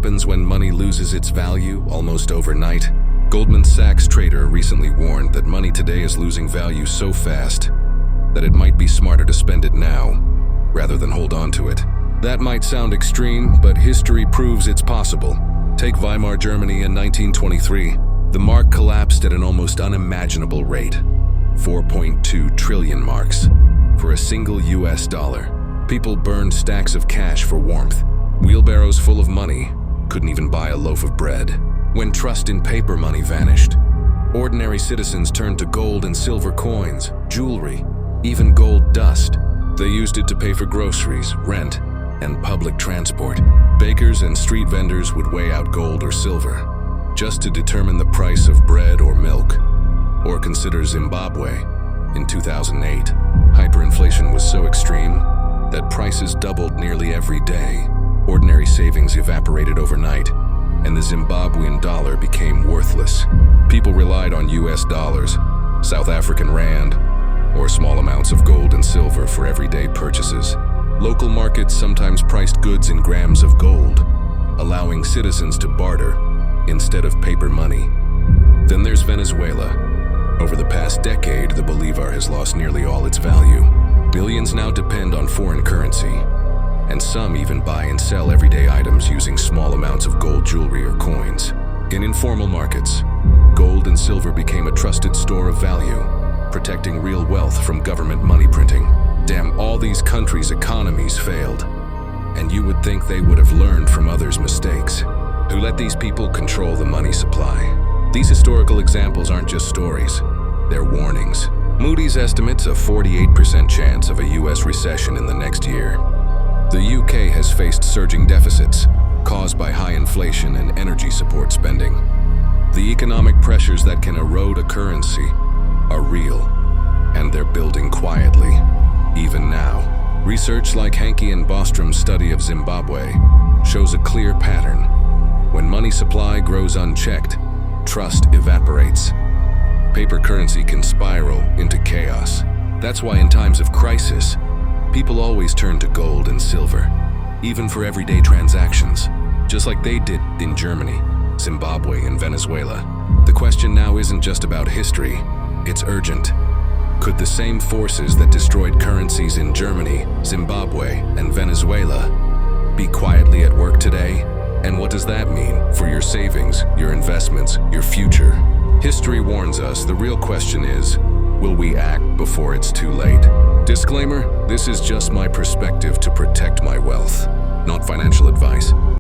happens when money loses its value almost overnight? Goldman Sachs trader recently warned that money today is losing value so fast that it might be smarter to spend it now rather than hold on to it. That might sound extreme, but history proves it's possible. Take Weimar Germany in 1923. The mark collapsed at an almost unimaginable rate, 4.2 trillion marks for a single US dollar. People burned stacks of cash for warmth. Wheelbarrows full of money couldn't even buy a loaf of bread. When trust in paper money vanished, ordinary citizens turned to gold and silver coins, jewelry, even gold dust. They used it to pay for groceries, rent, and public transport. Bakers and street vendors would weigh out gold or silver just to determine the price of bread or milk. Or consider Zimbabwe in 2008. Hyperinflation was so extreme that prices doubled nearly every day. Ordinary savings evaporated overnight, and the Zimbabwean dollar became worthless. People relied on US dollars, South African rand, or small amounts of gold and silver for everyday purchases. Local markets sometimes priced goods in grams of gold, allowing citizens to barter instead of paper money. Then there's Venezuela. Over the past decade, the bolivar has lost nearly all its value. Billions now depend on foreign currency, and some even buy and sell everyday items using small amounts of gold jewelry or coins. In informal markets, gold and silver became a trusted store of value, protecting real wealth from government money printing. Damn, all these countries' economies failed, and you would think they would have learned from others' mistakes. Who let these people control the money supply? These historical examples aren't just stories, they're warnings. Moody's estimates a 48% chance of a US recession in the next year. The UK has faced surging deficits caused by high inflation and energy support spending. The economic pressures that can erode a currency are real, and they're building quietly, even now. Research like Hankey and Bostrom's study of Zimbabwe shows a clear pattern. When money supply grows unchecked, trust evaporates. Paper currency can spiral into chaos. That's why in times of crisis, people always turn to gold and silver, even for everyday transactions, just like they did in Germany, Zimbabwe, and Venezuela. The question now isn't just about history, it's urgent. Could the same forces that destroyed currencies in Germany, Zimbabwe, and Venezuela be quietly at work today? And what does that mean for your savings, your investments, your future? History warns us the real question is, will we act before it's too late? Disclaimer, this is just my perspective to protect my wealth, not financial advice.